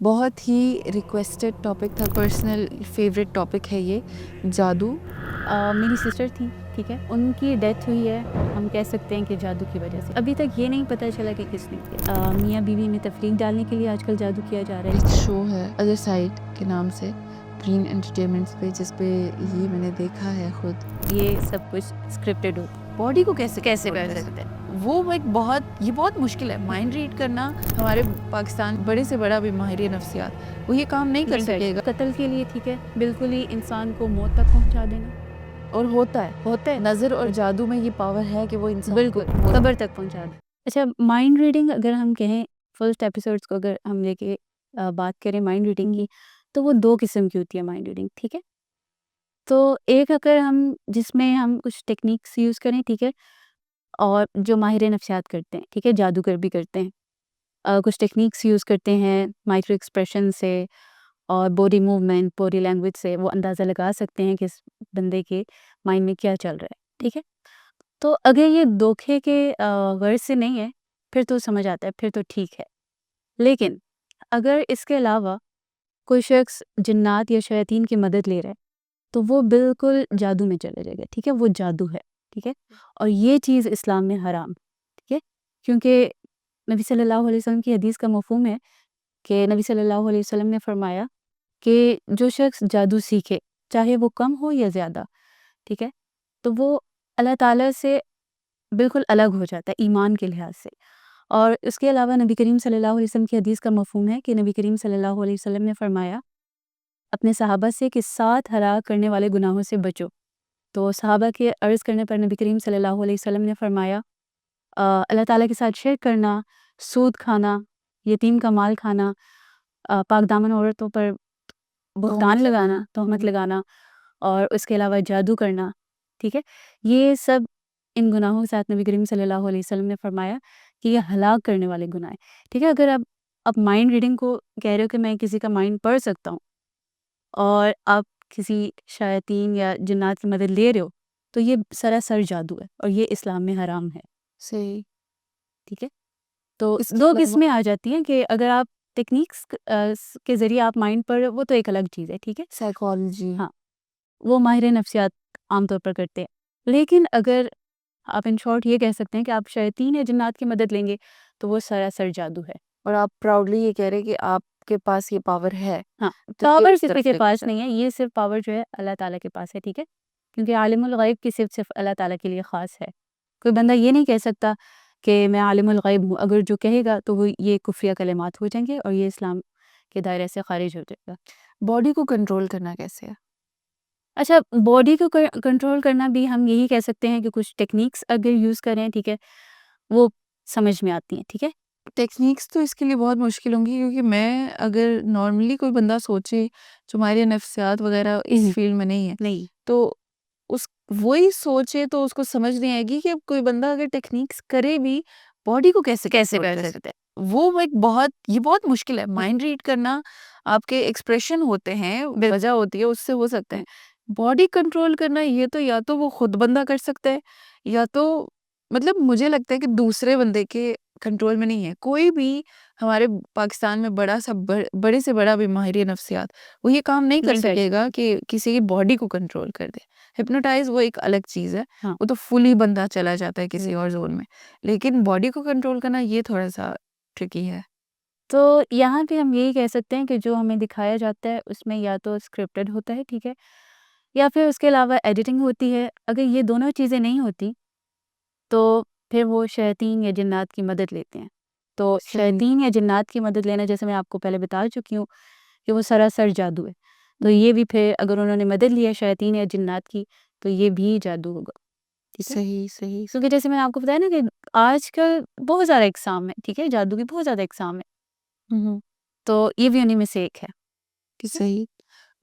बहुत he requested topic था, personal favourite topic है ये, जादू। मेरी सिस्टर थी, ठीक है, उनकी डेथ हुई है, हम कह सकते हैं कि जादू की वजह से। अभी तक ये नहीं पता चला कि किसने किया। मियाँ बीवी में तफरीक डालने के लिए आजकल जादू किया जा रहा एक है। शो है अदर साइड के नाम से, ग्रीन एंटरटेनमेंट्स पे, जिस पे ये मैंने देखा है खुद। ये सब कुछ स्क्रिप्टेड होता है। बॉडी को कैसे कैसे control कर कर सकते हैं? वो एक बहुत मुश्किल है। माइंड रीड करना हमारे पाकिस्तान बड़े से बड़ा भी माहिर नफ्सियात, वो ये काम नहीं कर सकेगा। कत्ल के लिए, ठीक है, बिल्कुल ही इंसान को मौत तक पहुंचा देना। और होता है नज़र और जादू में ये पावर है कि वो इंसान बिल्कुल कब्र तक पहुंचा दे। अच्छा, माइंड रीडिंग अगर हम कहें, फर्स्ट एपिसोड्स को अगर हम लेके बात करें माइंड रीडिंग की, तो वो 2 किस्म की होती है माइंड रीडिंग, ठीक है। तो एक अगर हम जिसमें हम कुछ टेक्निक्स यूज़ करें, ठीक है, और जो माहिर नफ्सियात करते हैं, ठीक है, जादूगर भी करते हैं। कुछ टेक्निक्स यूज़ करते हैं माइक्रो एक्सप्रेशन से और बॉडी मूवमेंट, बॉडी लैंग्वेज से वो अंदाज़ा लगा सकते हैं कि इस बंदे के माइंड में क्या चल रहा है, ठीक है। तो अगर ये धोखे के गर्ज से नहीं है, फिर तो समझ आता है, फिर तो ठीक है। लेकिन अगर इसके अलावा कोई शख्स जिन्नात या शयातीन की मदद ले रहा है, तो वो बिल्कुल जादू में चला जाएगा, ठीक है, वो जादू है, ठीक है। और ये चीज़ इस्लाम में हराम, ठीक है, क्योंकि नबी सल्लल्लाहु अलैहि वसल्लम की हदीस का मफ़हूम है कि नबी सल्लल्लाहु अलैहि वसल्लम ने फरमाया कि जो शख्स जादू सीखे, चाहे वो कम हो या ज़्यादा, ठीक है, तो वो अल्लाह ताला से बिल्कुल अलग हो जाता है ईमान के लिहाज से। और इसके अलावा नबी करीम सल्लल्लाहु अलैहि वसल्लम की हदीस का मफ़हूम है कि नबी करीम सल्लल्लाहु अलैहि वसल्लम ने फरमाया अपने सहाबा से कि 7 हलाक करने वाले गुनाहों से बचो। तो सहाबा के अर्ज़ करने पर नबी करीम सल्लल्लाहु अलैहि वसल्लम ने फरमाया अल्लाह ताला के साथ शिर्क करना, सूद खाना, यतीम का माल खाना, पाक-दामन औरतों पर बुहतान लगाना, तोहमत लगाना और उसके अलावा जादू करना, ठीक है? ये सब इन गुनाहों के साथ नबी करीम सल्लल्लाहु अलैहि वसल्लम ने फरमाया कि ये हलाक करने वाले गुनाह हैं, ठीक है? अगर आप माइंड रीडिंग को कह रहे हो कि मैं किसी का माइंड पढ़ सकता हूँ और आप किसी शैतान या जिन्नात की मदद ले रहे हो, तो ये सरासर जादू है और ये इस्लाम में हराम है, सही। ठीक है? तो इसके 2 अलावा किस्में आ जाती हैं कि अगर आप टेक्निक्स के ज़रिए आप माइंड पढ़ रहे हो, वो तो एक अलग चीज़ है, ठीक है? साइकोलॉजी। हाँ, वो माहिर नफ्सियात आमतौर पर करते हैं। लेकिन अगर आप इन शॉर्ट ये कह सकते हैं कि आप शैतान या जिन्नात की मदद लेंगे, तो वो सरासर जादू है। और आप प्राउडली ये कह रहे हैं कि आपके पास ये पावर है, हाँ, तो ये पावर इस किसी तरफ के लेके पास चल। नहीं है, ये सिर्फ़ पावर जो है अल्लाह ताला के पास है, ठीक है? क्योंकि आलिमुल गैब की सिर्फ़ अल्लाह ताला के लिए ख़ास है। कोई बंदा ये नहीं कह सकता कि मैं आलिमुल गैब हूँ, अगर जो कहेगा तो वो ये कुफ़्रिया कलिमात हो जाएँगे और ये इस्लाम के दायरे से ख़ारिज हो जाएगा। बॉडी को कंट्रोल करना कैसे है? अच्छा, बॉडी को कंट्रोल करना भी हम यही कह सकते हैं कि कुछ टेक्निक्स अगर यूज़ करें, ठीक है, वो समझ में आती हैं, ठीक है? टेक्निक्स तो इसके लिए बहुत मुश्किल होंगी, क्योंकि मैं अगर नॉर्मली कोई बंदा सोचे जो हमारे नफ्सियात वगैरह इस फील्ड में नहीं है, नहीं। तो उस वही सोचे तो उसको समझ नहीं आएगी कि अब कोई बंदा अगर टेक्निक्स करे भी बॉडी को कैसे कैसे कंट्रोल कर कर सकते सकता है। वो एक बहुत मुश्किल है। माइंड रीड करना, आपके एक्सप्रेशन होते हैं, वजह होती है, उससे हो सकता है। बॉडी कंट्रोल करना, ये तो या तो वो खुद बंदा कर सकता है, या तो मतलब मुझे लगता है कि दूसरे बंदे के कंट्रोल में नहीं है। कोई भी हमारे पाकिस्तान में बड़े से बड़ा भी माहिर नफ्सियात, वो ये काम नहीं कर नहीं कर सकेगा कि किसी की बॉडी को कंट्रोल कर दे। हिप्नोटाइज़ वो एक अलग चीज़ है, हाँ। वो तो फुली बंदा चला जाता है किसी और ज़ोन में। लेकिन बॉडी को कंट्रोल करना ये थोड़ा-सा ट्रिकी है। तो यहाँ पे हम यही कह सकते हैं कि जो हमें दिखाया जाता है उसमें या तो स्क्रिप्टेड होता है, ठीक है? या फिर उसके अलावा एडिटिंग होती है। अगर ये दोनों चीज़ें नहीं होती, तो फिर वो शैतान या जिन्नात की मदद लेते हैं। तो सही। शैतान या जिन्नात की मदद लेना, जैसे मैं आपको पहले बता चुकी हूँ कि वो सरासर जादू है। तो ये भी फिर अगर उन्होंने मदद ली है शैतान या जिन्नात की, तो ये भी जादू होगा, ठीक है? सही। क्योंकि जैसे मैंने आपको बताया ना कि आजकल बहुत ज़्यादा इक़साम है, ठीक है? जादू की बहुत ज़्यादा इक़साम है। हुँ। तो ये भी उन्हीं में से एक है। कि सही।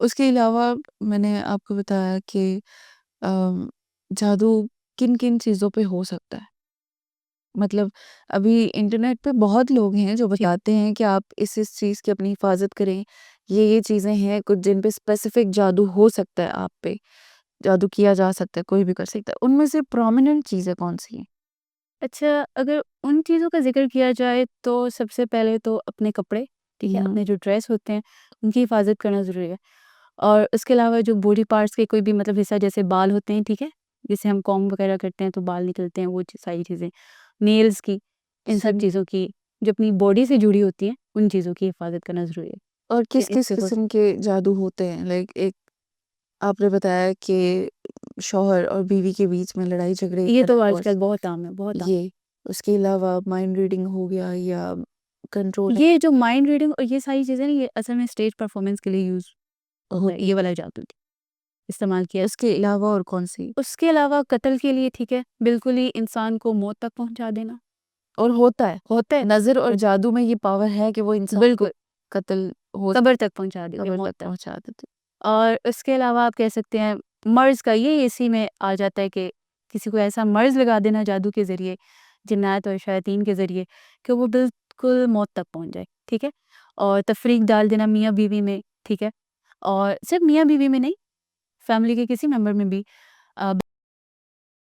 उसके अलावा मैंने आपको बताया कि अ, जादू किन-किन चीज़ों पे हो सकता है। मतलब अभी इंटरनेट पे बहुत लोग हैं जो बताते हैं कि आप इस चीज़ की अपनी हिफाज़त करें। ये चीज़ें हैं कुछ जिन पे स्पेसिफ़िक जादू हो सकता है आप पे, जादू किया जा सकता है, कोई भी कर सकता है। उनमें से प्रोमिनेंट चीज़ें कौन-सी हैं? अच्छा, अगर उन चीज़ों का ज़िक्र किया जाए तो सबसे पहले तो अपने कपड़े, ठीक है? हुँ। अपने जो ड्रेस होते हैं, उनकी हिफ़ाज़त करना ज़रूरी है। और उसके अलावा जो बॉडी पार्ट्स के कोई भी मतलब हिस्सा जैसे बाल होते हैं, ठीक है? जिसे हम कॉम्ब वगैरह करते हैं तो बाल निकलते हैं, वो सारी चीज़ें, नेल्स की, इन सब जी। चीज़ों की, जो अपनी बॉडी से जुड़ी होती हैं, उन चीज़ों की हिफ़ाज़त करना ज़रूरी है। और कि किस-किस इससे हो किस्म के जादू होते हैं? लाइक एक आपने बताया कि शौहर और बीवी के बीच में लड़ाई झगड़े ये का तो डिवोर्स, आजकल बहुत आम है, बहुत आम। ये, उसके अलावा माइंड रीडिंग हो गया या कंट्रोलिंग ये जो माइंड रीडिंग और ये सारी चीज़ें ना, ये असल में स्टेज परफ़ॉर्मेंस के लिए यूज़ होता है, होती ये है। वाला जादू इस्तेमाल किया। उसके अलावा और कौन-सी? उसके अलावा कत्ल के लिए, ठीक है, बिल्कुल ही इंसान को मौत तक पहुँचा देना, और होता है। होता है। नज़र और और जादू में ये पावर है कि वो इंसान को बिल्कुल, कत्ल हो कब्र तक पहुँचा देते हैं, कब्र मौत तक तक। पहुँचा देते। और उसके अलावा आप कह सकते हैं मर्ज़ का, ये इसी में आ जाता है कि किसी को ऐसा मर्ज़ लगा देना जादू के ज़रिए, जिन्नात और शयातीन के ज़रिए, कि वो बिल्कुल मौत तक पहुँच जाए, ठीक है? और तफ़रीक डाल देना मियाँ-बीवी में, ठीक है? और सिर्फ़ मियाँ-बीवी में नहीं, फ़ैमिली के किसी मेंबर में भी,